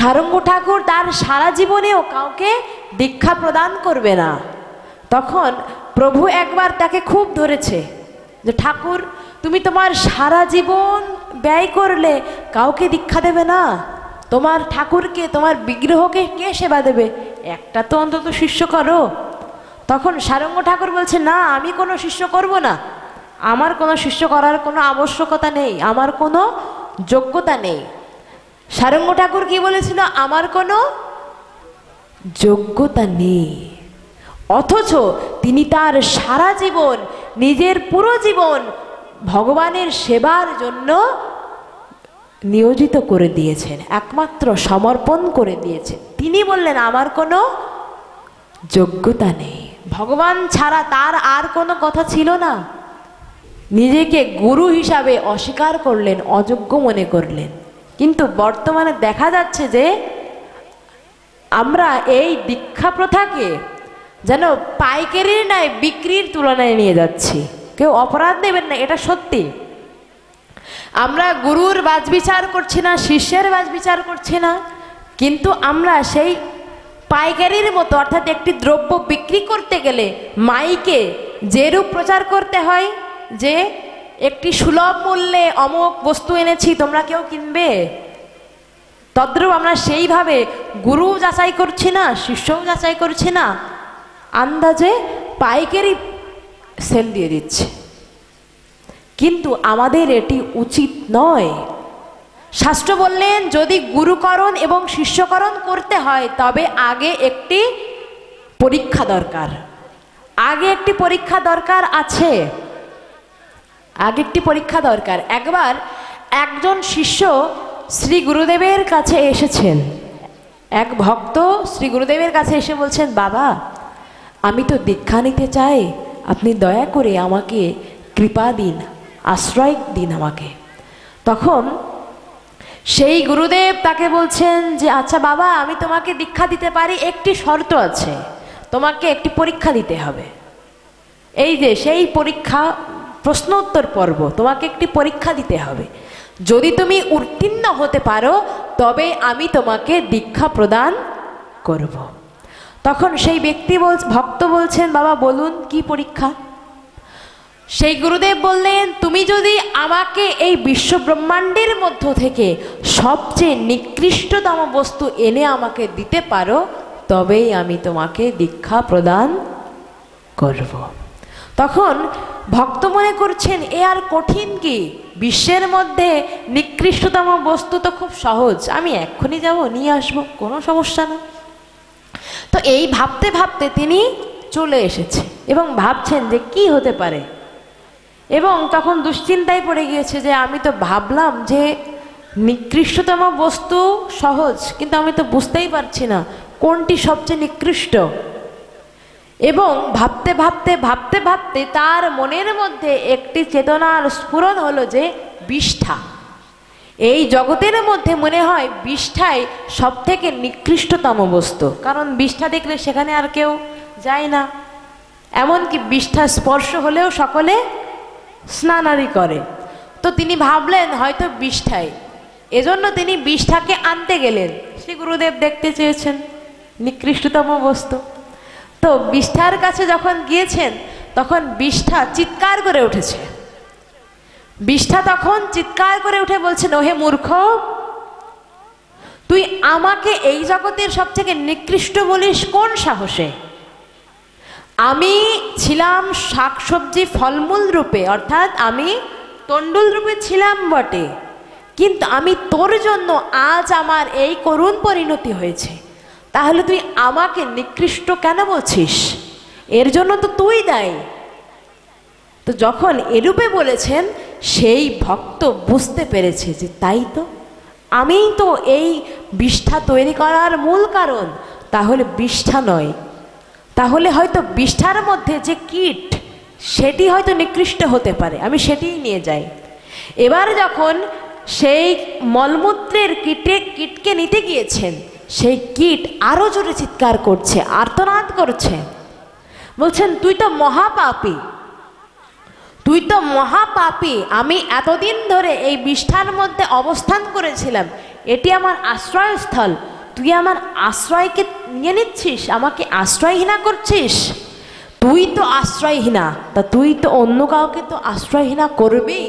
সারঙ্গ ঠাকুর তার সারা জীবনেও কাউকে দীক্ষা প্রদান করবে না। তখন প্রভু একবার তাকে খুব ধরেছে যে ঠাকুর, তুমি তোমার সারা জীবন ব্যয় করলে কাউকে দীক্ষা দেবে না? তোমার ঠাকুরকে, তোমার বিগ্রহকে কে সেবা দেবে? একটা তো অন্তত শিষ্য করো। তখন সারঙ্গ ঠাকুর বলছে, না, আমি কোনো শিষ্য করব না, আমার কোনো শিষ্য করার কোনো আবশ্যকতা নেই, আমার কোনো যোগ্যতা নেই। সারঙ্গ ঠাকুর কি বলেছিল? আমার কোনো যোগ্যতা নেই। অথচ তিনি তার সারা জীবন, নিজের পুরো জীবন ভগবানের সেবার জন্য নিয়োজিত করে দিয়েছেন, একমাত্র সমর্পণ করে দিয়েছেন। তিনি বললেন আমার কোনো যোগ্যতা নেই। ভগবান ছাড়া তার আর কোনো কথা ছিল না। নিজেকে গুরু হিসাবে অস্বীকার করলেন, অযোগ্য মনে করলেন। কিন্তু বর্তমানে দেখা যাচ্ছে যে আমরা এই দীক্ষা প্রথাকে যেন পাইকারির নয় বিক্রির তুলনায় নিয়ে যাচ্ছি। কেউ অপরাধ নেবেন না, এটা সত্যি। আমরা গুরুর বাছবিচার করছি না, শিষ্যের বাছবিচার করছি না, কিন্তু আমরা সেই পাইকারির মতো, অর্থাৎ একটি দ্রব্য বিক্রি করতে গেলে মাইকে যেরূপ প্রচার করতে হয় যে একটি সুলভ মূল্যে অমুক বস্তু এনেছি, তোমরা কেউ কিনবে, তদ্রূপ আমরা সেইভাবে গুরু যাচাই করছি না, শিষ্যও যাচাই করছি না, আন্দাজে পাইকারি সেল দিয়ে দিচ্ছে। কিন্তু আমাদের এটি উচিত নয়। শাস্ত্র বললেন যদি গুরুকরণ এবং শিষ্যকরণ করতে হয় তবে আগে একটি পরীক্ষা দরকার। আগে একটি পরীক্ষা দরকার আছে, আগে একটি পরীক্ষা দরকার। একবার একজন শিষ্য শ্রী গুরুদেবের কাছে এসেছেন। এক ভক্ত শ্রী গুরুদেবের কাছে এসে বলছেন, বাবা, আমি তো দীক্ষা নিতে চাই, আপনি দয়া করে আমাকে কৃপা দিন, আশ্রয় দিন আমাকে। তখন সেই গুরুদেব তাকে বলছেন যে আচ্ছা বাবা, আমি তোমাকে দীক্ষা দিতে পারি, একটি শর্ত আছে, তোমাকে একটি পরীক্ষা দিতে হবে। এই যে সেই পরীক্ষা, প্রশ্ন উত্তর পর্ব, তোমাকে একটি পরীক্ষা দিতে হবে। যদি তুমি উত্তীর্ণ হতে পারো তবে আমি তোমাকে দীক্ষা প্রদান করব। তখন সেই ভক্ত বলছেন, বাবা বলুন কি পরীক্ষা? সেই গুরুদেব বললেন, তুমি যদি আমাকে এই বিশ্ব ব্রহ্মাণ্ডের মধ্য থেকে সবচেয়ে নিকৃষ্টতম বস্তু এনে আমাকে দিতে পারো তবেই আমি তোমাকে দীক্ষা প্রদান করব। তখন ভক্ত মনে করছেন এ আর কঠিন কি? বিশ্বের মধ্যে নিকৃষ্টতম বস্তু তো খুব সহজ, আমি এক্ষুনি যাব নিয়ে আসবো, কোনো সমস্যা না। তো এই ভাবতে ভাবতে তিনি চলে এসেছে এবং ভাবছেন যে কি হতে পারে। এবং তখন দুশ্চিন্তায় পড়ে গিয়েছে যে আমি তো ভাবলাম যে নিকৃষ্টতম বস্তু সহজ, কিন্তু আমি তো বুঝতেই পারছি না কোনটি সবচেয়ে নিকৃষ্ট। এবং ভাবতে ভাবতে ভাবতে ভাবতে তার মনের মধ্যে একটি চেতনার স্ফুরণ হলো যে বিষ্ঠা। এই জগতের মধ্যে মনে হয় বিষ্ঠাই সব থেকে নিকৃষ্টতম বস্তু, কারণ বিষ্ঠা দেখলে সেখানে আর কেউ যায় না, এমনকি বিষ্ঠা স্পর্শ হলেও সকলে স্নানাদি করে। তো তিনি ভাবলেন হয়তো বিষ্ঠাই, এজন্য তিনি বিষ্ঠাকে আনতে গেলেন। শ্রী গুরুদেব দেখতে চেয়েছেন নিকৃষ্টতম বস্তু। তো বিষ্ঠার কাছে যখন গিয়েছেন তখন বিষ্ঠা চিৎকার করে উঠেছে। বিষ্ঠা তখন চিৎকার করে উঠে বলছেন, ওহে মূর্খ, তুই আমাকে এই জগতের সবথেকে নিকৃষ্ট বলিস কোন সাহসে? আমি ছিলাম শাকসবজি ফলমূল রূপে, অর্থাৎ আমি তন্ডুল রূপে ছিলাম বটে, কিন্তু আমি তোর জন্য আজ আমার এই করুণ পরিণতি হয়েছে, তাহলে তুই আমাকে নিকৃষ্ট কেন বলছিস? এর জন্য তো তুই দায়ী। তো যখন এরূপে বলেছেন সেই ভক্ত বুঝতে পেরেছে যে তাই তো, আমিই তো এই বিষ্ঠা তৈরি করার মূল কারণ। তাহলে বিষ্ঠা নয়, তাহলে হয়তো বিষ্ঠার মধ্যে যে কীট সেটি হয়তো নিকৃষ্ট হতে পারে, আমি সেটিই নিয়ে যাই। এবার যখন সেই মলমূত্রের কীটকে নিতে গিয়েছেন, সেই কীট আরো জোরে চিৎকার করছে, আর্তনাদ করছে, বলছেন তুই তো মহাপাপী, তুই তো মহাপাপী। আমি এতদিন ধরে এই বিষ্ঠার মধ্যে অবস্থান করেছিলাম, এটি আমার আশ্রয়স্থল, তুই আমার আশ্রয়কে নিয়ে নিচ্ছিস, আমাকে আশ্রয়হীনা করছিস। তুই তো আশ্রয়হীনা, তা তুই তো অন্য কাউকে তো আশ্রয়হীনা করবি।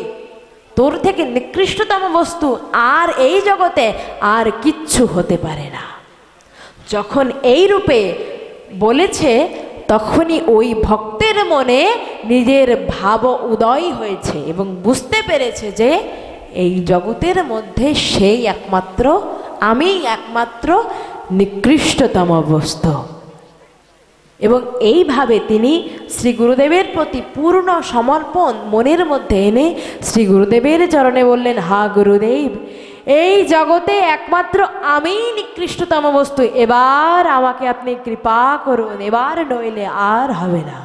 তোর থেকে নিকৃষ্টতম বস্তু আর এই জগতে আর কিচ্ছু হতে পারে না। যখন এই রূপে বলেছে তখনই ওই ভক্তের মনে নিজের ভাব উদয় হয়েছে এবং বুঝতে পেরেছে যে এই জগতের মধ্যে সেই একমাত্র আমি একমাত্র নিকৃষ্টতম বস্তু। এবং এইভাবে তিনি শ্রী গুরুদেবের প্রতি পূর্ণ সমর্পণ মনের মধ্যে এনে শ্রী গুরুদেবের চরণে বললেন, হা গুরুদেব, এই জগতে একমাত্র আমিই নিকৃষ্টতম বস্তু, এবার আমাকে আপনি কৃপা করুন, এবার নইলে আর হবে না।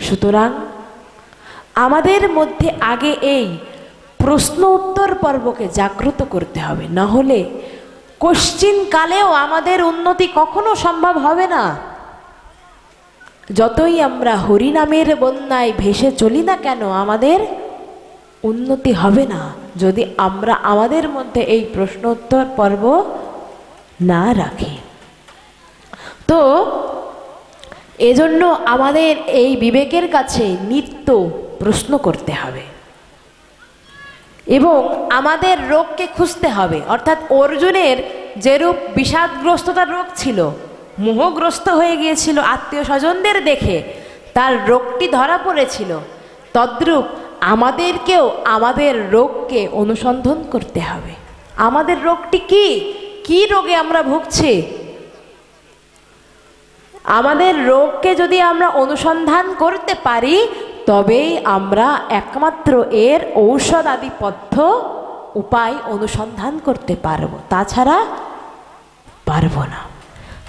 সুতরাং আমাদের মধ্যে আগে এই প্রশ্ন উত্তর পর্বকে জাগ্রত করতে হবে, না হলে কশ্চিন কালেও আমাদের উন্নতি কখনো সম্ভব হবে না। যতই আমরা হরিনামের বন্যায় ভেসে চলি না কেন, আমাদের উন্নতি হবে না যদি আমরা আমাদের মধ্যে এই প্রশ্ন উত্তর পর্ব না রাখি। তো এজন্য আমাদের এই বিবেকের কাছে নিত্য প্রশ্ন করতে হবে এবং আমাদের রোগকে খুঁজতে হবে। অর্থাৎ অর্জুনের যেরূপ বিষাদগ্রস্ততার রোগ ছিল, মোহগ্রস্ত হয়ে গিয়েছিল আত্মীয় স্বজনদের দেখে, তার রোগটি ধরা পড়েছিল, তদ্রূপ আমাদেরকেও আমাদের রোগকে অনুসন্ধান করতে হবে। আমাদের রোগটি কি, কি রোগে আমরা ভুগছি? আমাদের রোগকে যদি আমরা অনুসন্ধান করতে পারি তবেই আমরা একমাত্র এর ঔষধ আদি পথ্য উপায় অনুসন্ধান করতে পারব, তাছাড়া পারব না।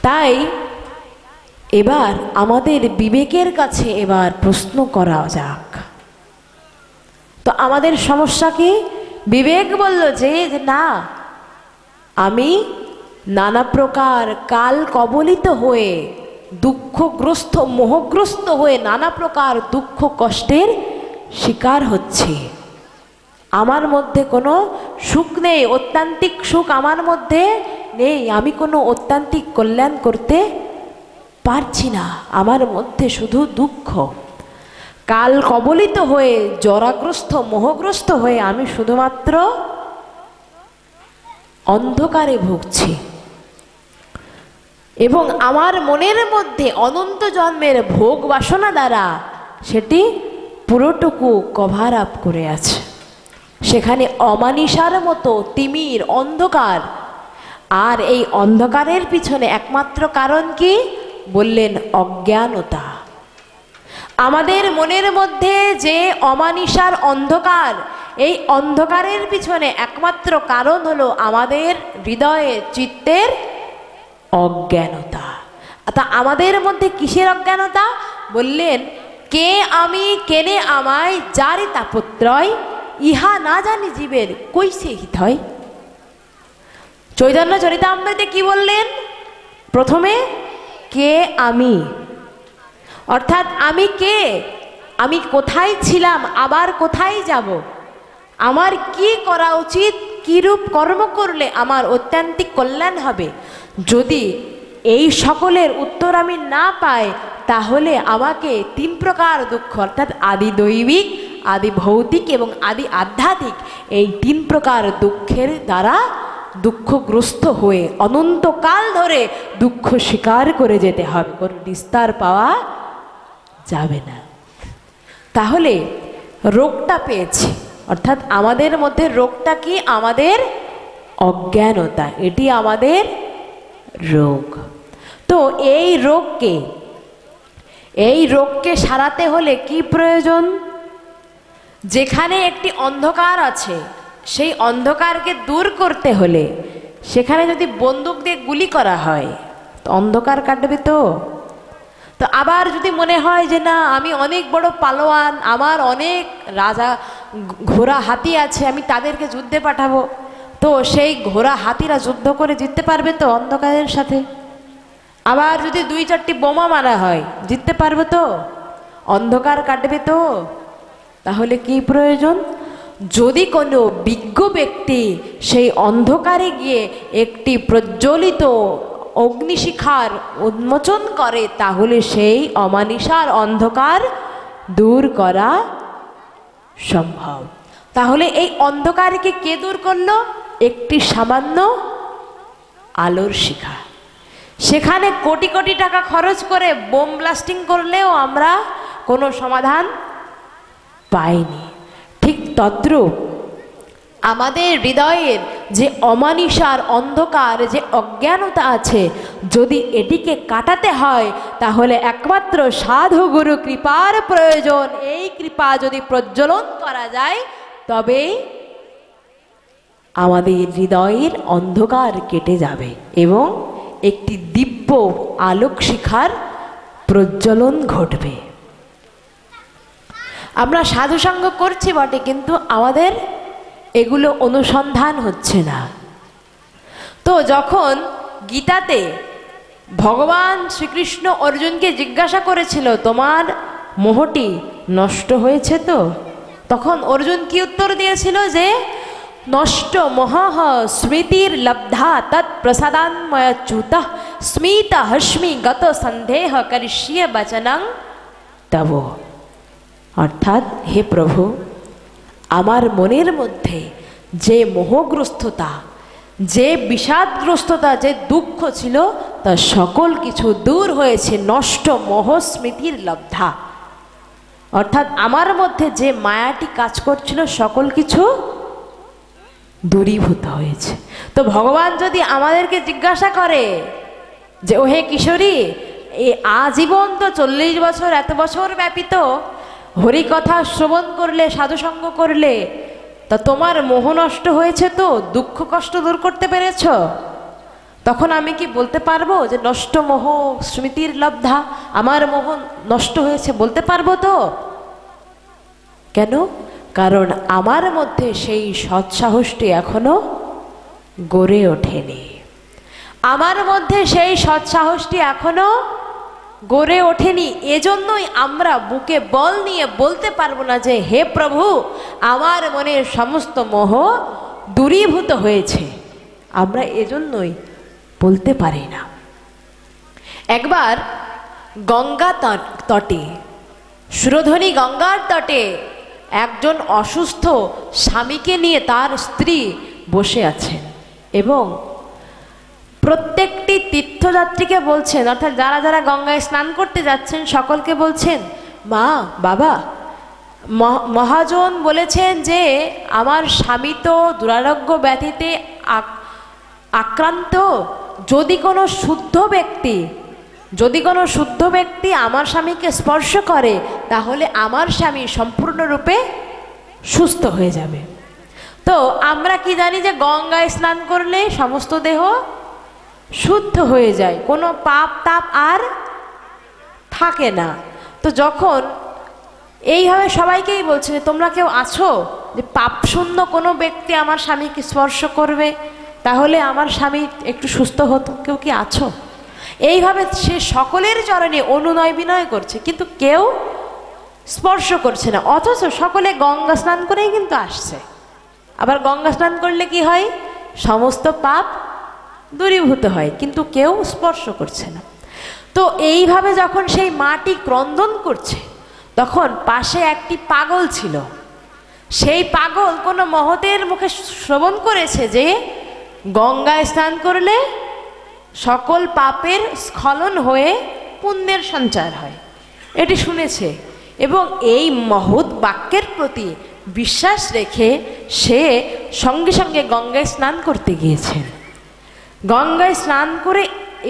তাই এবার আমাদের বিবেকের কাছে এবার প্রশ্ন করা যাক। তো আমাদের সমস্যা কি? বিবেক বলল যে না, আমি নানা প্রকার কাল কবলিত হয়ে, দুঃখগ্রস্ত মোহগ্রস্ত হয়ে নানা প্রকার দুঃখ কষ্টের শিকার হচ্ছে। আমার মধ্যে কোনো সুখ নেই, অত্যান্তিক সুখ আমার মধ্যে নেই, আমি কোনো অত্যান্তিক কল্যাণ করতে পারছি না, আমার মধ্যে শুধু দুঃখ। কাল কবলিত হয়ে, জরাগ্রস্ত মোহগ্রস্ত হয়ে আমি শুধুমাত্র অন্ধকারে ভুগছি এবং আমার মনের মধ্যে অনন্ত জন্মের ভোগ বাসনা দ্বারা সেটি পুরোটুকু কভার আপ করে আছে। সেখানে অমানিসার মতো তিমির অন্ধকার, আর এই অন্ধকারের পিছনে একমাত্র কারণ কি? বললেন অজ্ঞানতা। আমাদের মনের মধ্যে যে অমানিসার অন্ধকার, এই অন্ধকারের পিছনে একমাত্র কারণ হলো আমাদের হৃদয়ে চিত্তের অজ্ঞানতা। তা আমাদের মধ্যে কিসের অজ্ঞানতা? বললেন, কে আমি কেনে আমায় যারি তাপত্রয়, ইহা না জানি জীবের কৈসে হিত হয়। চৈতন্য চরিতামৃতে কি বললেন? প্রথমে কে আমি, অর্থাৎ আমি কে, আমি কোথায় ছিলাম, আবার কোথায় যাব, আমার কি করা উচিত, কিরূপ কর্ম করলে আমার অত্যন্তিক কল্যাণ হবে। যদি এই সকলের উত্তর আমি না পাই তাহলে আমাকে তিন প্রকার দুঃখ, অর্থাৎ আদি দৈবিক, আদি ভৌতিক এবং আদি আধ্যাত্মিক, এই তিন প্রকার দুঃখের দ্বারা দুঃখগ্রস্ত হয়ে অনন্তকাল ধরে দুঃখ স্বীকার করে যেতে হবে, কোনো নিস্তার পাওয়া যাবে না। তাহলে রোগটা পেয়েছি, অর্থাৎ আমাদের মধ্যে রোগটা কি? আমাদের অজ্ঞানতা, এটি আমাদের রোগ। তো এই রোগকে সারাতে হলে কি প্রয়োজন? যেখানে একটি অন্ধকার আছে সেই অন্ধকারকে দূর করতে হলে সেখানে যদি বন্দুক দিয়ে গুলি করা হয় তো অন্ধকার কাটবে তো। তো আবার যদি মনে হয় যে না, আমি অনেক বড় পালোয়ান, আমার অনেক রাজা ঘোড়া হাতি আছে, আমি তাদেরকে যুদ্ধে পাঠাবো, তো সেই ঘোড়া হাতিরা যুদ্ধ করে জিততে পারবে তো অন্ধকারের সাথে? আবার যদি 2-4টি বোমা মারা হয়, জিততে পারবে তো? অন্ধকার কাটবে তো? তাহলে কি প্রয়োজন? যদি কোনো বিজ্ঞ ব্যক্তি সেই অন্ধকারে গিয়ে একটি প্রজ্বলিত অগ্নিশিখার উন্মোচন করে, তাহলে সেই অমানিসার অন্ধকার দূর করা সম্ভব। তাহলে এই অন্ধকারকে কে দূর করলো? একটি সামান্য আলোর শিখা। সেখানে কোটি কোটি টাকা খরচ করে বোম ব্লাস্টিং করলেও আমরা কোনো সমাধান পাইনি। ঠিক তদ্রূপ আমাদের হৃদয়ের যে অমানিসার অন্ধকার, যে অজ্ঞানতা আছে, যদি এটিকে কাটাতে হয় তাহলে একমাত্র সাধু গুরু কৃপার প্রয়োজন। এই কৃপা যদি প্রজ্বলন করা যায় তবেই আমাদের হৃদয়ের অন্ধকার কেটে যাবে এবং একটি দিব্য আলোক শিখার প্রজ্বলন ঘটবে। আমরা সাধুসঙ্গ করছি বটে, কিন্তু আমাদের এগুলো অনুসন্ধান হচ্ছে না। তো যখন গীতাতে ভগবান শ্রীকৃষ্ণ অর্জুনকে জিজ্ঞাসা করেছিল, তোমার মোহটি নষ্ট হয়েছে তো? তখন অর্জুন কি উত্তর দিয়েছিল? যে নষ্ট মোহঃ স্মৃতির লব্ধা তৎ প্রসাদান্ময়চ্যুত স্মিত হস্মি গত সন্দেহ করিষ্যে বচনং তব। অর্থাৎ, হে প্রভু, আমার মনের মধ্যে যে মোহগ্রস্ততা, যে বিষাদগ্রস্ততা, যে দুঃখ ছিল, তা সকল কিছু দূর হয়েছে। নষ্ট মোহ স্মৃতির লব্ধা, অর্থাৎ আমার মধ্যে যে মায়াটি কাজ করছিল সকল কিছু দূরীভূত হয়েছে। তো ভগবান যদি আমাদেরকে জিজ্ঞাসা করে যে ও হে কিশোরী, এই আজীবন তো 40 বছর, এত বছর ব্যাপী তো হরিকথা শ্রবণ করলে, সাধুসঙ্গ করলে, তা তোমার মোহ নষ্ট হয়েছে তো? দুঃখ কষ্ট দূর করতে পেরেছ? তখন আমি কি বলতে পারবো যে নষ্ট মোহ স্মৃতির লব্ধা, আমার মোহ নষ্ট হয়েছে? বলতে পারবো তো? কেন? কারণ আমার মধ্যে সেই সৎসাহসটি এখনো গড়ে ওঠেনি। আমার মধ্যে সেই সৎসাহসটি এখনো গড়ে ওঠেনি। এজন্যই আমরা বুকে বল নিয়ে বলতে পারবো না যে হে প্রভু, আমার মনের সমস্ত মোহ দূরীভূত হয়েছে। আমরা এজন্যই বলতে পারি না। একবার গঙ্গা তটে, সুরধনী গঙ্গার তটে একজন অসুস্থ স্বামীকে নিয়ে তার স্ত্রী বসে আছেন এবং প্রত্যেকটি তীর্থযাত্রীকে বলছেন, অর্থাৎ যারা যারা গঙ্গায় স্নান করতে যাচ্ছেন সকলকে বলছেন, মা, বাবা, মহাজন বলেছেন যে আমার স্বামী তো দুরারোগ্য ব্যাধিতে আক্রান্ত। যদি কোনো শুদ্ধ ব্যক্তি আমার স্বামীকে স্পর্শ করে তাহলে আমার স্বামী সম্পূর্ণরূপে সুস্থ হয়ে যাবে। তো আমরা কি জানি যে গঙ্গায় স্নান করলে সমস্ত দেহ শুদ্ধ হয়ে যায়, কোনো পাপ তাপ আর থাকে না। তো যখন এইভাবে সবাইকেই বলছে যে তোমরা কেউ আছো যে পাপ শূন্য কোনো ব্যক্তি আমার স্বামীকে স্পর্শ করবে তাহলে আমার স্বামী একটু সুস্থ হতো, কেউ কি আছো? এইভাবে সে সকলের চরণে অনুনয় বিনয় করছে, কিন্তু কেউ স্পর্শ করছে না। অথচ সকলে গঙ্গা স্নান করেই কিন্তু আসছে। আবার গঙ্গা স্নান করলে কি হয়? সমস্ত পাপ দূরীভূত হয়, কিন্তু কেউ স্পর্শ করছে না। তো এইভাবে যখন সেই মাটি ক্রন্দন করছে তখন পাশে একটি পাগল ছিল। সেই পাগল কোনো মহতের মুখে শ্রবণ করেছে যে গঙ্গায় স্নান করলে সকল পাপের স্খলন হয়ে পুণ্যের সঞ্চার হয়, এটি শুনেছে এবং এই মহৎ বাক্যের প্রতি বিশ্বাস রেখে সে সঙ্গে সঙ্গে গঙ্গায় স্নান করতে গিয়েছেন। গঙ্গায় স্নান করে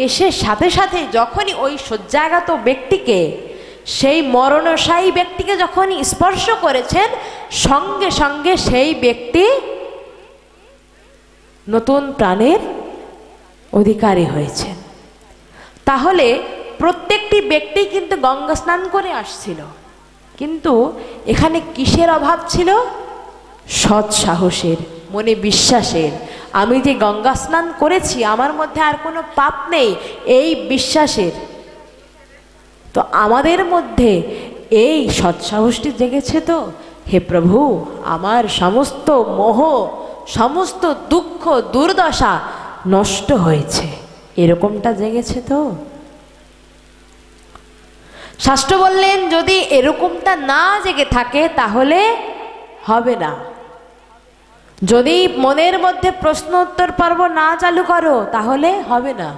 এসে সাথে সাথে যখনই ওই শয্যাগত ব্যক্তিকে, সেই মরণশায়ী ব্যক্তিকে যখনই স্পর্শ করেছেন, সঙ্গে সঙ্গে সেই ব্যক্তি নতুন প্রাণের অধিকারী হয়েছেন। তাহলে প্রত্যেকটি ব্যক্তি কিন্তু গঙ্গা স্নান করে আসছিল, কিন্তু এখানে কিসের অভাব ছিল? সৎ সাহসের, মনে বিশ্বাসের। আমি যে গঙ্গা স্নান করেছি আমার মধ্যে আর কোনো পাপ নেই, এই বিশ্বাসের। তো আমাদের মধ্যে এই সৎসাহসটি জেগেছে তো? হে প্রভু, আমার সমস্ত মোহ, সমস্ত দুঃখ দুর্দশা নষ্ট হয়েছে, এরকমটা জেগেছে তো? শাস্ত্র বললেন যদি এরকমটা না জেগে থাকে তাহলে হবে না। যদি মনের মধ্যে প্রশ্ন উত্তর পর্ব না চালু করো তাহলে হবে না।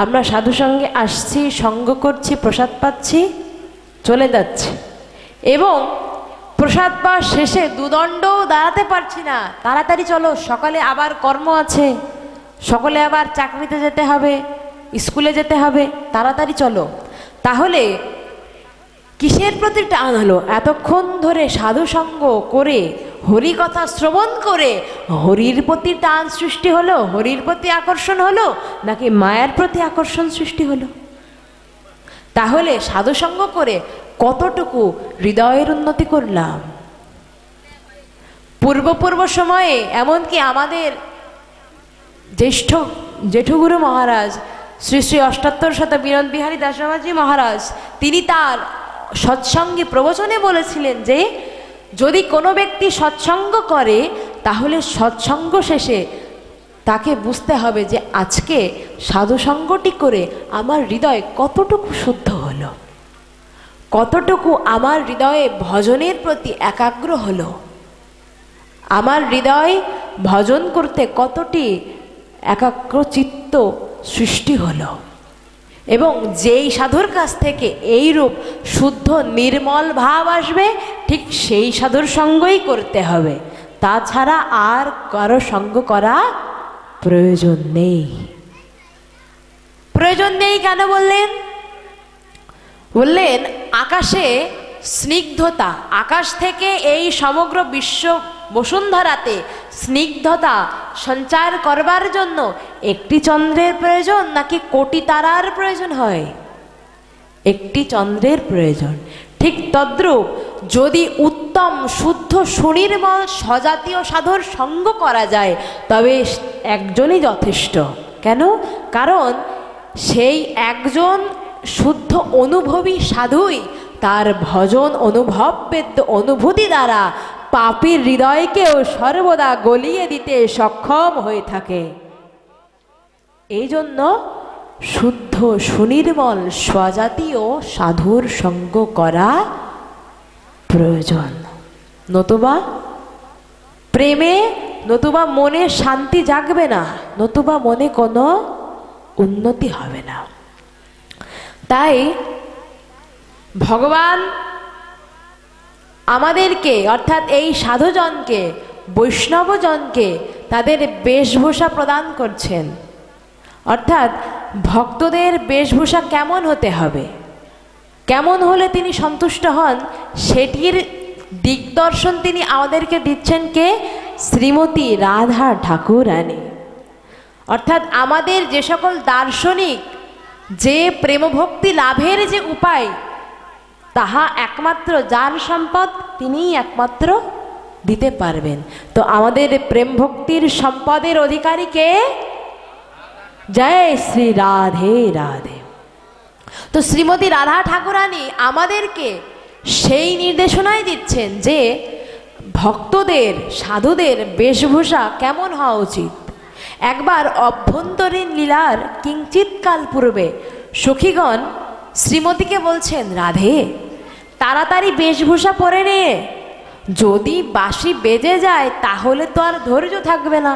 আমরা সাধু সঙ্গে আসছি, সঙ্গ করছি, প্রসাদ পাচ্ছি, চলে যাচ্ছি, এবং প্রসাদ পাওয়ার শেষে দুদণ্ডও দাঁড়াতে পারছি না, তাড়াতাড়ি চলো, সকালে আবার কর্ম আছে, সকালে আবার চাকরিতে যেতে হবে, স্কুলে যেতে হবে, তাড়াতাড়ি চলো। তাহলে কিসের প্রতি টান হলো? এতক্ষণ ধরে সাধু সঙ্গ করে, হরি কথা শ্রবণ করে হরির প্রতি টান সৃষ্টি হলো, হরির প্রতি আকর্ষণ হলো, নাকি মায়ের প্রতি আকর্ষণ সৃষ্টি হলো? তাহলে সাধু সঙ্গ করে কতটুকু হৃদয়ের উন্নতি করলাম? পূর্ব সময়ে এমনকি আমাদের জ্যেষ্ঠ জেঠুগুরু মহারাজ শ্রী শ্রী অষ্টাত্তর শত বিনোদ বিহারী দাসবাবাজি মহারাজ, তিনি তার সৎসঙ্গে প্রবচনে বলেছিলেন যে যদি কোনো ব্যক্তি সৎসঙ্গ করে তাহলে সৎসঙ্গ শেষে তাকে বুঝতে হবে যে আজকে সাধুসঙ্গটি করে আমার হৃদয় কতটুকু শুদ্ধ হলো, কতটুকু আমার হৃদয়ে ভজনের প্রতি একাগ্র হলো, আমার হৃদয় ভজন করতে কতটি একাগ্র চিত্ত সৃষ্টি হলো। এবং যেই সাধুর কাছ থেকে এই রূপ শুদ্ধ নির্মল ভাব আসবে, ঠিক সেই সাধুর সঙ্গই করতে হবে, তাছাড়া আর কারো সঙ্গ করা প্রয়োজন নেই। প্রয়োজন নেই কেন বললেন? বললেন আকাশে স্নিগ্ধতা, আকাশ থেকে এই সমগ্র বিশ্ব বসুন্ধরাতে স্নিগ্ধতা সঞ্চার করবার জন্য একটি চন্দ্রের প্রয়োজন নাকি কোটি তারার প্রয়োজন হয়? একটি চন্দ্রের প্রয়োজন। ঠিক তদ্রূপ যদি উত্তম শুদ্ধ সুনির্মল সজাতীয় সাধুর সঙ্গ করা যায় তবে একজনই যথেষ্ট। কেন? কারণ সেই একজন শুদ্ধ অনুভবী সাধুই তার ভজন অনুভব বেদ্য অনুভূতি দ্বারা পাপীর হৃদয়কেও সর্বদা গলিয়ে দিতে সক্ষম হয়ে থাকে। এই জন্য শুদ্ধ সুনির্মল স্বজাতীয় সাধুর সঙ্গ করা প্রয়োজন। নতুবা প্রেমে, নতুবা মনে শান্তি জাগবে না, নতুবা মনে কোনো উন্নতি হবে না। তাই ভগবান আমাদেরকে অর্থাৎ এই সাধুজনকে, বৈষ্ণবজনকে তাদের বেশভূষা প্রদান করছেন। অর্থাৎ ভক্তদের বেশভূষা কেমন হতে হবে, কেমন হলে তিনি সন্তুষ্ট হন, সেটির দিকদর্শন তিনি আমাদেরকে দিচ্ছেন কে? শ্রীমতী রাধা ঠাকুরানী। অর্থাৎ আমাদের যে সকল দার্শনিক যে প্রেমভক্তি লাভের যে উপায়, তাহা একমাত্র যার সম্পদ তিনিই একমাত্র দিতে পারবেন। তো আমাদের প্রেম ভক্তির সম্পদের অধিকারী কে? জয় শ্রী রাধে রাধে। তো শ্রীমতী রাধা ঠাকুরানী আমাদেরকে সেই নির্দেশনাই দিচ্ছেন যে ভক্তদের, সাধুদের বেশভূষা কেমন হওয়া উচিত। একবার অভ্যন্তরীণ লীলার কিঞ্চিৎকাল পূর্বে সখীগণ শ্রীমতীকে বলছেন, রাধে তাড়াতাড়ি বেশভূষা পরে নে, যদি বাঁশি বেজে যায় তাহলে তো আর ধৈর্য থাকবে না,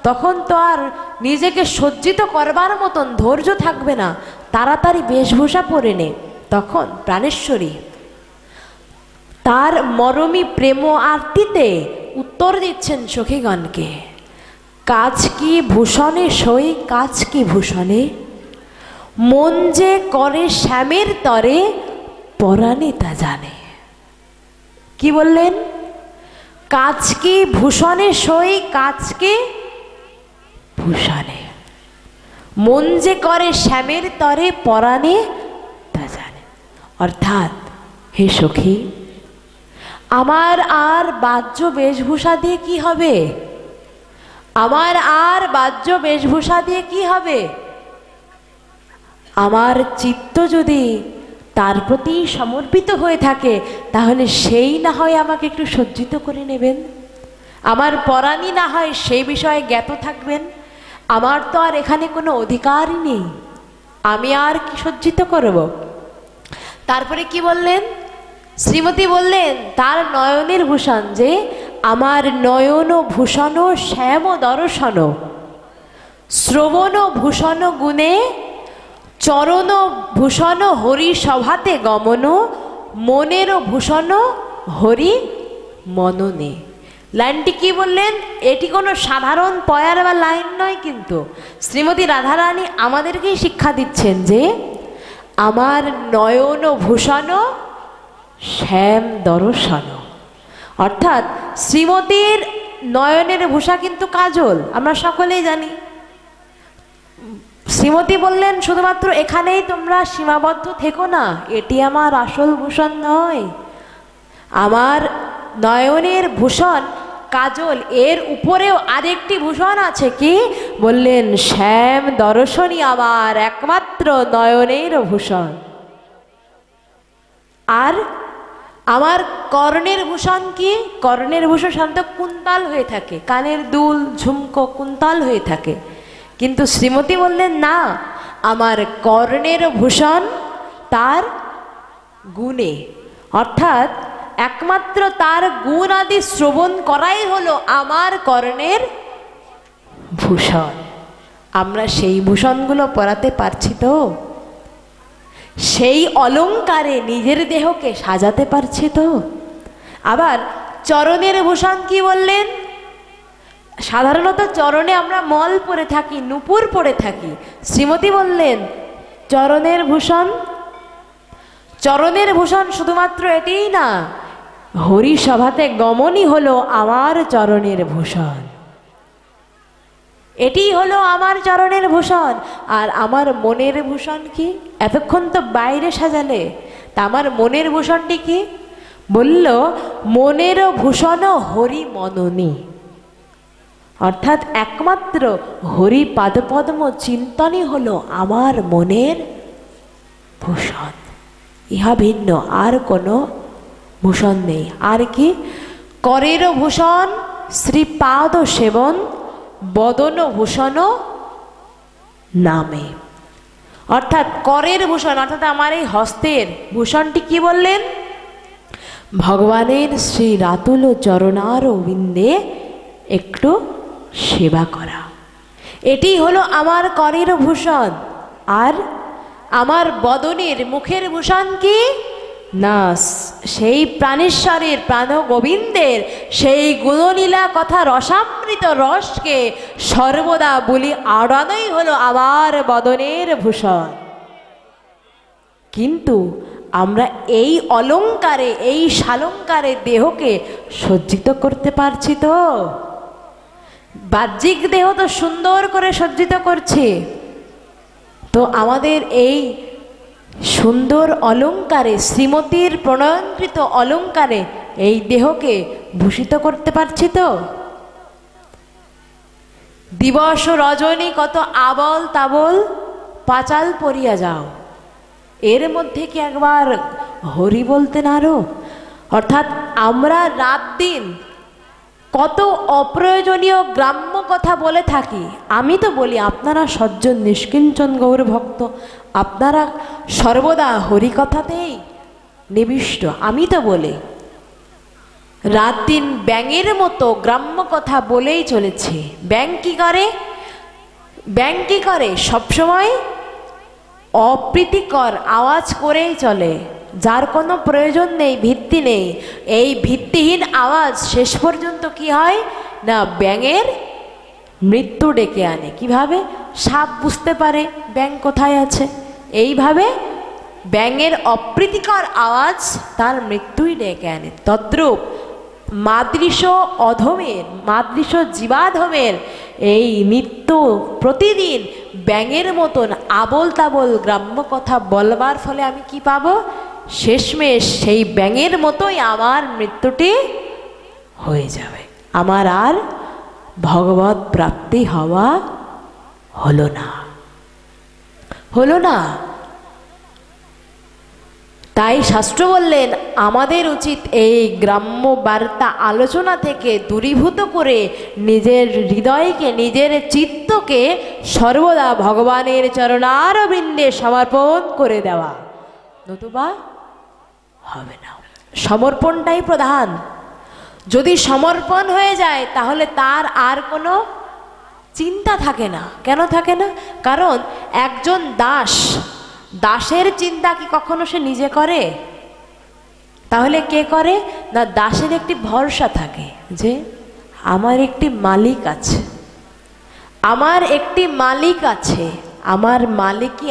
তখন তো আর নিজেকে সজ্জিত করবার মতন ধৈর্য থাকবে না, তাড়াতাড়ি বেশভূষা পরে নে। তখন প্রাণেশ্বরী তার মরমী প্রেম আরতিতে উত্তর দিচ্ছেন সখীগণকে, কাজ কি ভূষণে সই, কাজ কি ভূষণে, মন যে করে শ্যামের তরে পরাণে তা জানে। কি বললেন? কাজ কি ভূষণে সই, কাজ কি ভূষণে, মন যে করে শ্যামের তরে পরাণে তা জানে। অর্থাৎ হে সখী, আমার আর বাহ্য বেশভূষা দিয়ে কি হবে? আমার আর বাহ্য বেশভূষা দিয়ে কি হবে? আমার চিত্ত যদি তার প্রতি সমর্পিত হয়ে থাকে, তাহলে সেই না হয় আমাকে একটু সজ্জিত করে নেবেন, আমার পরাণই না হয় সেই বিষয়ে জ্ঞাত থাকবেন। আমার তো আর এখানে কোনো অধিকারই নেই, আমি আর কি সজ্জিত করব। তারপরে কি বললেন? শ্রীমতী বললেন তার নয়নের ভূষণ, যে আমার নয়ন ভূষণ শ্যাম দর্শন, শ্রবণ ভূষণ গুণে চরণ ভূষণ হরি সভাতে গমন, মনের ভূষণ হরি মননে। লাইনটি কি বললেন? এটি কোনো সাধারণ পয়ার বা লাইন নয়, কিন্তু শ্রীমতী রাধারানী আমাদেরকেই শিক্ষা দিচ্ছেন যে আমার নয়ন ভূষণ শ্যাম দর্শন, অর্থাৎ শ্রীমতীর নয়নের ভূষা কিন্তু কাজল, আমরা সকলেই জানি। শ্রীমতী বললেন শুধুমাত্র এখানেই তোমরা সীমাবদ্ধ থেকো না, এটি আমার আসল ভূষণ নয়, আমার নয়নের ভূষণ কাজল, এর উপরেও আরেকটি ভূষণ আছে। কি বললেন? শ্যাম দর্শনই আমার একমাত্র নয়নের ভূষণ। আর আমার কর্ণের ভূষণ কি? কর্ণের ভূষণ সাধারণত কুন্তল হয়ে থাকে, কানের দুল ঝুমকো কুন্তল হয়ে থাকে, কিন্তু শ্রীমতী বললেন না, আমার কর্ণের ভূষণ তার গুণে, অর্থাৎ একমাত্র তার গুণ আদি শ্রবণ করাই হলো আমার কর্ণের ভূষণ। আমরা সেই ভূষণগুলো পরাতে পারছি তো? সেই অলংকারে নিজের দেহকে সাজাতে পারছি তো? আবার চরণের ভূষণ কি বললেন? সাধারণত চরণে আমরা মল পরে থাকি, নূপুর পরে থাকি, শ্রীমতী বললেন চরণের ভূষণ, চরণের ভূষণ শুধুমাত্র এটিই না, হরি সভাতে গমনই হলো আমার চরণের ভূষণ, এটি হলো আমার চরণের ভূষণ। আর আমার মনের ভূষণ কি? এতক্ষণ তো বাইরে সাজালে, তা আমার মনের ভূষণটি কি? বলল মনের ভূষণ হরি মননী, অর্থাৎ একমাত্র হরি পাদপদ্ম চিন্তনই হলো আমার মনের ভূষণ, ইহা ভিন্ন আর কোনো ভূষণ নেই। আর কি? করের ভূষণ শ্রীপাদ সেবন, বদন ভূষণ নামে, অর্থাৎ করের ভূষণ, অর্থাৎ আমার এই হস্তের ভূষণটি কি বললেন? ভগবানের শ্রী রাতুল চরণার বিন্দে একটু সেবা করা, এটি হলো আমার করের ভূষণ। আর আমার বদনের মুখের ভূষণ কি? না, সেই প্রাণেশ্বরের প্রাণ গোবিন্দের সেই গুণলীলা কথা রসামৃত রসকে সর্বদা বলি আড়ানোই হলো আমার বদনের ভূষণ। কিন্তু আমরা এই অলংকারে, এই শালঙ্কারে দেহকে সজ্জিত করতে পারছি তো? বাহ্যিক দেহ তো সুন্দর করে সজ্জিত করছে, তো আমাদের এই সুন্দর অলংকারে, শ্রীমতীর প্রণয়নকৃত অলংকারে এই দেহকে ভূষিত করতে পারছি তো? দিবস রজনী কত আবল তাবল পাঁচাল পরিয়া যাও, এর মধ্যে কি একবার হরি বলতেন আরো? অর্থাৎ আমরা রাত দিন কত অপ্রয়োজনীয় গ্রাম্য কথা বলে থাকি। আমি তো বলি আপনারা সজ্জন নিষ্কিঞ্চন গৌর ভক্ত, আপনারা সর্বদা হরি কথাতেই নিবিষ্ট। আমি তো বলি রাত দিন ব্যাঙের মতো গ্রাম্য কথা বলেই চলেছে। ব্যাঙ কি করে? ব্যাঙ কি করে? সবসময় অপ্রীতিকর আওয়াজ করেই চলে, যার কোনো প্রয়োজন নেই, ভিত্তি নেই। এই ভিত্তিহীন আওয়াজ শেষ পর্যন্ত কি হয় না, ব্যাঙের মৃত্যু ডেকে আনে। কিভাবে? সাপ বুঝতে পারে ব্যাঙ কোথায় আছে, এইভাবে ব্যাঙের অপ্রীতিকর আওয়াজ তার মৃত্যুই ডেকে আনে। তদ্রূপ মাদৃশ অধমের, মাদৃশ জীবাধমের এই নিত্য প্রতিদিন ব্যাঙের মতন আবল তাবল গ্রাম্য কথা বলবার ফলে আমি কি পাবো? শেষমেশ সেই ব্যাঙের মতোই আমার মৃত্যুটি হয়ে যাবে, আমার আর ভগবত প্রাপ্তি হওয়া হলো না, হলো না। তাই শাস্ত্র বললেন আমাদের উচিত এই গ্রাম্য বার্তা আলোচনা থেকে দূরীভূত করে নিজের হৃদয়কে, নিজের চিত্তকে সর্বদা ভগবানের চরণারবিন্দে সমর্পণ করে দেওয়া, নতুবা হবে না। সমর্পণটাই প্রধান। যদি সমর্পণ হয়ে যায় তাহলে তার আর কোনো চিন্তা থাকে না। কেন থাকে না? কারণ একজন দাসের চিন্তা কি কখনো সে নিজে করে? তাহলে কে করে? না, দাসের একটি ভরসা থাকে যে আমার একটি মালিক আছে, আমার একটি মালিক আছে, আমার মালিকই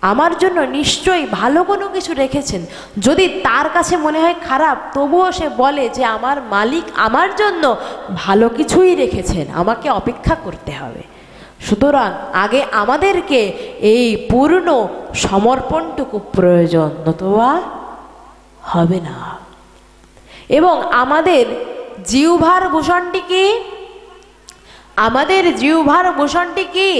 আমার জন্য নিশ্চয়ই ভালো কোনো কিছু রেখেছেন। যদি তার কাছে মনে হয় খারাপ, তবুও সে বলে যে আমার মালিক আমার জন্য ভালো কিছুই রেখেছেন, আমাকে অপেক্ষা করতে হবে। সুতরাং আগে আমাদেরকে এই পূর্ণ সমর্পণটুকু প্রয়োজন, নতুবা হবে না। এবং আমাদের জিহ্বার ভূষণটি কি? আমাদের জিহ্বার ভূষণটি কি?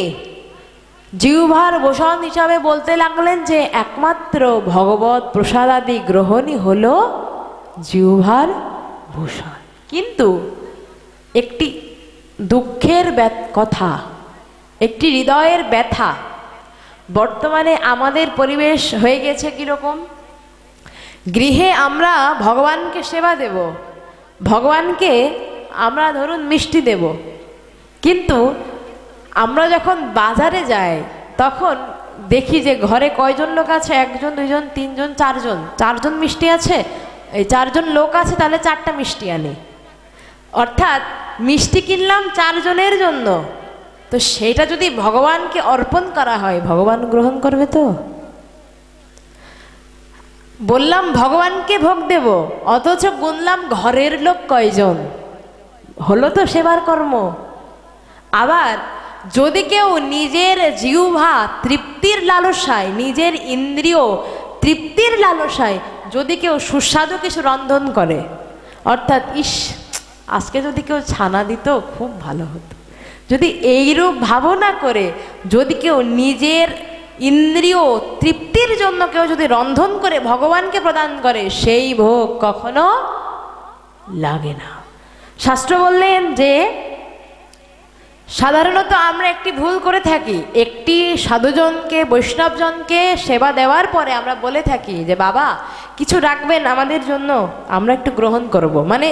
জিহ্বার ভূষণ হিসাবে বলতে লাগলেন যে একমাত্র ভগবত প্রসাদাদি গ্রহণই হলো জিহ্বার ভূষণ। কিন্তু একটি দুঃখের কথা, একটি হৃদয়ের ব্যথা, বর্তমানে আমাদের পরিবেশ হয়ে গেছে কীরকম? গৃহে আমরা ভগবানকে সেবা দেব, ভগবানকে আমরা ধরুন মিষ্টি দেব, কিন্তু আমরা যখন বাজারে যাই তখন দেখি যে ঘরে কয়জন লোক আছে? একজন, দুইজন, তিনজন, চারজন মিষ্টি আছে। এই চারজন লোক আছে, তাহলে 4টা মিষ্টি আনি, অর্থাৎ মিষ্টি কিনলাম 4 জনের জন্য। তো সেটা যদি ভগবানকে অর্পণ করা হয়, ভগবান গ্রহণ করবে তো? বললাম ভগবানকে ভোগ দেব, অথচ গুনলাম ঘরের লোক কয়জন, হলো তো সেবার কর্ম। আবার যদি কেউ নিজের জিহ্বা তৃপ্তির লালসায়, নিজের ইন্দ্রিয় তৃপ্তির লালসায় যদি কেউ সুস্বাদু কিছু রন্ধন করে, অর্থাৎ ইস আজকে যদি কেউ ছানা দিত খুব ভালো হতো, যদি এইরূপ ভাবনা করে যদি কেউ নিজের ইন্দ্রিয় তৃপ্তির জন্য কেউ যদি রন্ধন করে ভগবানকে প্রদান করে, সেই ভোগ কখনো লাগে না। শাস্ত্র বললেন যে সাধারণত আমরা একটি ভুল করে থাকি, একটি সাধুজনকে, বৈষ্ণবজনকে সেবা দেওয়ার পরে আমরা বলে থাকি যে বাবা কিছু রাখবেন আমাদের জন্য, আমরা একটু গ্রহণ করব। মানে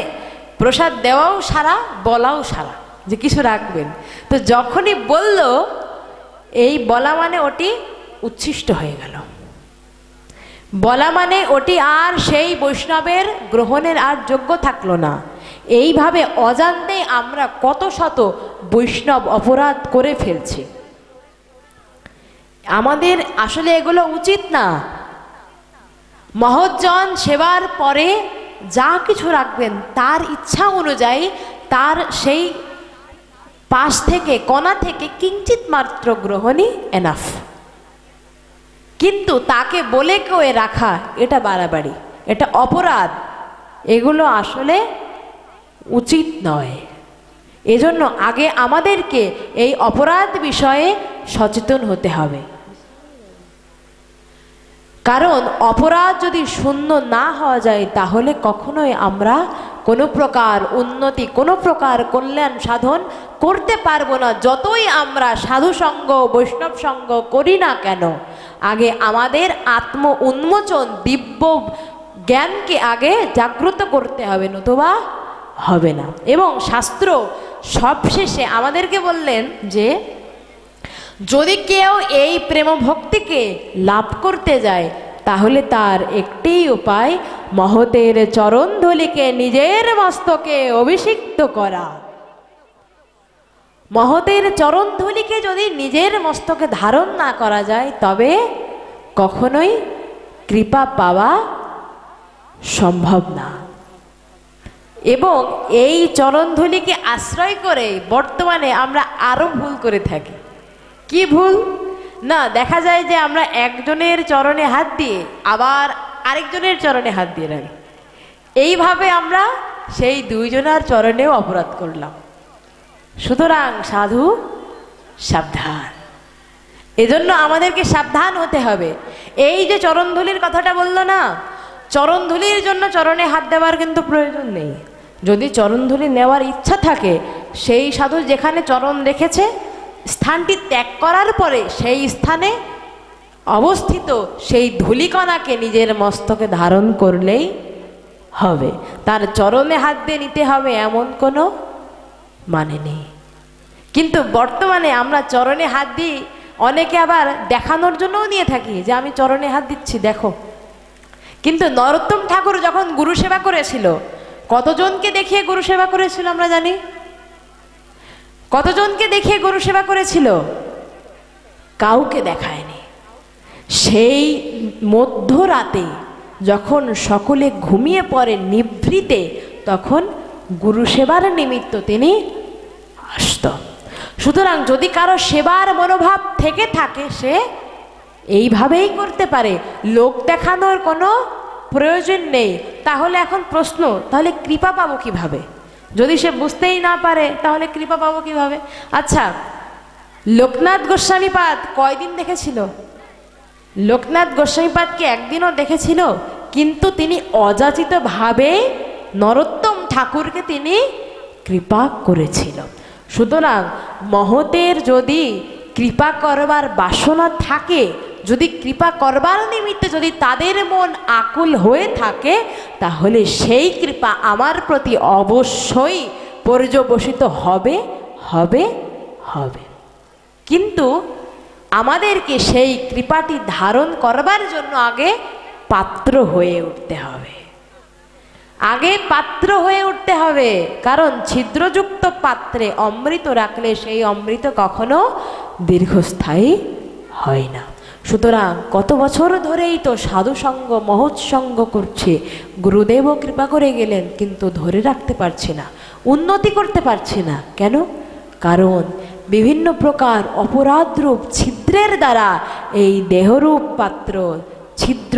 প্রসাদ দেওয়াও সারা, বলাও সারা যে কিছু রাখবেন। তো যখনই বলল, এই বলা মানে ওটি উচ্ছিষ্ট হয়ে গেল, বলা মানে ওটি আর সেই বৈষ্ণবের গ্রহণের আর যোগ্য থাকলো না। এইভাবে অজান্তে আমরা কত শত বৈষ্ণব অপরাধ করে ফেলছি। আমাদের আসলে এগুলো উচিত না। মহৎজন সেবার পরে যা কিছু রাখবেন তার ইচ্ছা অনুযায়ী, তার সেই পাশ থেকে, কণা থেকে কিঞ্চিত মাত্র গ্রহণই এনাফ। কিন্তু তাকে বলে কয়ে রাখা, এটা বাড়াবাড়ি, এটা অপরাধ, এগুলো আসলে উচিত নয়। এজন্য আগে আমাদেরকে এই অপরাধ বিষয়ে সচেতন হতে হবে। কারণ অপরাধ যদি শূন্য না হওয়া যায় তাহলে কখনোই আমরা কোনো প্রকার উন্নতি, কোনো প্রকার কল্যাণ সাধন করতে পারবো না। যতই আমরা সাধু সঙ্গ, বৈষ্ণব সঙ্গ করি না কেন, আগে আমাদের আত্ম উন্মোচন, দিব্য জ্ঞানকে আগে জাগ্রত করতে হবে, নতুবা হবে না। এবং শাস্ত্র সবশেষে আমাদেরকে বললেন যে যদি কেউ এই প্রেম ভক্তিকে লাভ করতে যায় তাহলে তার একটি উপায়, মহতের চরণধূলিকে নিজের মস্তকে অভিষিক্ত করা। মহতের চরণধূলিকে যদি নিজের মস্তকে ধারণ না করা যায় তবে কখনোই কৃপা পাওয়া সম্ভব না। এবং এই চরণধূলিকে আশ্রয় করে বর্তমানে আমরা আরো ভুল করে থাকি। কি ভুল? না, দেখা যায় যে আমরা একজনের চরণে হাত দিয়ে আবার আরেকজনের চরণে হাত দিয়ে রাখি। এইভাবে আমরা সেই দুইজনের চরণেও অপরাধ করলাম। সুতরাং সাধু সাবধান। এজন্য আমাদেরকে সাবধান হতে হবে। এই যে চরণধুলির কথাটা বললো না, চরণধুলির জন্য চরণে হাত দেওয়ার কিন্তু প্রয়োজন নেই। যদি চরণধুলি নেওয়ার ইচ্ছা থাকে, সেই সাধু যেখানে চরণ রেখেছে স্থানটি ত্যাগ করার পরে সেই স্থানে অবস্থিত সেই ধূলিকণাকে নিজের মস্তকে ধারণ করলেই হবে। তার চরণে হাত দিয়ে নিতে হবে এমন কোনো মানে নেই। কিন্তু বর্তমানে আমরা চরণে হাত দিই, অনেকে আবার দেখানোর জন্যও নিয়ে থাকি যে আমি চরণে হাত দিচ্ছি দেখো। কিন্তু নরোত্তম ঠাকুর যখন গুরু সেবা করেছিল, কতজনকে দেখিয়ে গুরু সেবা করেছিল আমরা জানি? কতজনকে দেখিয়ে গুরু সেবা করেছিল? কাউকে দেখায়নি। সেই মধ্যরাতে যখন সকলে ঘুমিয়ে পড়ে নিভৃতে, তখন গুরু সেবার নিমিত্ত তিনি আসত। সুতরাং যদি কারো সেবার মনোভাব থেকে থাকে, সে এইভাবেই করতে পারে, লোক দেখানোর কোনো প্রয়োজন নেই। তাহলে এখন প্রশ্ন, তাহলে কৃপা পাবো কিভাবে? যদি সে বুঝতেই না পারে তাহলে কৃপা পাবো কিভাবে? আচ্ছা, লোকনাথ গোস্বামীপাদ কয়দিন দেখেছিল? লোকনাথ গোস্বামীপাদকে একদিনও দেখেছিল? কিন্তু তিনি অযাচিতভাবে নরোত্তম ঠাকুরকে তিনি কৃপা করেছিল। সুতরাং মহতের যদি কৃপা করবার বাসনা থাকে, যদি কৃপা করবার নিমিত্তে যদি তাদের মন আকুল হয়ে থাকে, তাহলে সেই কৃপা আমার প্রতি অবশ্যই পর্যবসিত হবে হবে হবে। কিন্তু আমাদেরকে সেই কৃপাটি ধারণ করবার জন্য আগে পাত্র হয়ে উঠতে হবে। আগে পাত্র হয়ে উঠতে হবে, কারণ ছিদ্রযুক্ত পাত্রে অমৃত রাখলে সেই অমৃত কখনো দীর্ঘস্থায়ী হয় না। সুতরাং কত বছর ধরেই তো সাধুসঙ্গ মহৎসঙ্গ করছে, গুরুদেবও কৃপা করে গেলেন, কিন্তু ধরে রাখতে পারছি না, উন্নতি করতে পারছি না। কেন? কারণ বিভিন্ন প্রকার অপরাধরূপ ছিদ্রের দ্বারা এই দেহরূপ পাত্র ছিদ্র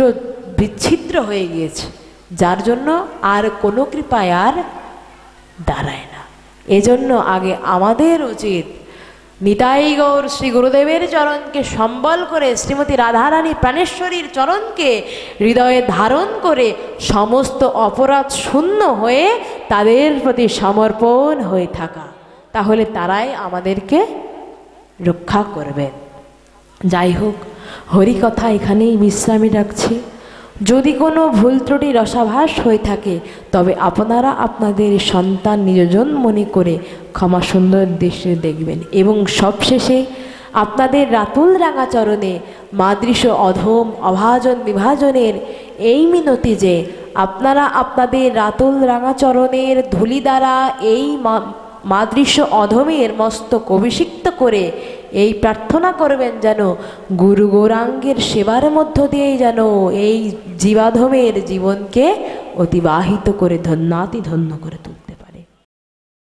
বিচ্ছিদ্র হয়ে গিয়েছে, যার জন্য আর কোনো কৃপায় আর দাঁড়ায় না। এজন্য আগে আমাদের উচিত নিতাই গৌর শ্রী গুরুদেবের চরণকে সম্বল করে, শ্রীমতী রাধারানী প্রাণেশ্বরীর চরণকে হৃদয়ে ধারণ করে সমস্ত অপরাধ শূন্য হয়ে তাদের প্রতি সমর্পণ হয়ে থাকা, তাহলে তারাই আমাদেরকে রক্ষা করবেন। যাই হোক, হরিকথা এখানেই বিশ্রামে রাখছি। যদি কোনো ভুল ত্রুটি রসাভাস হয়ে থাকে, তবে আপনারা আপনাদের সন্তান নিজজন মনে করে ক্ষমা সুন্দর দৃষ্টিতে দেখবেন। এবং সবশেষে আপনাদের রাতুল রাঙা চরণে মাদৃশ অধম অভাজন বিভাজনের এই মিনতি যে আপনারা আপনাদের রাতুল রাঙা চরণের ধূলি দ্বারা এই মাদৃশ অধমের মস্তক অভিষিক্ত করে এই প্রার্থনা করবেন যেন গুরু গৌরাঙ্গের সেবার মধ্য দিয়েই যেন এই জীবাধমের জীবনকে অতিবাহিত করে ধন্যাতি ধন্য করে তুলে।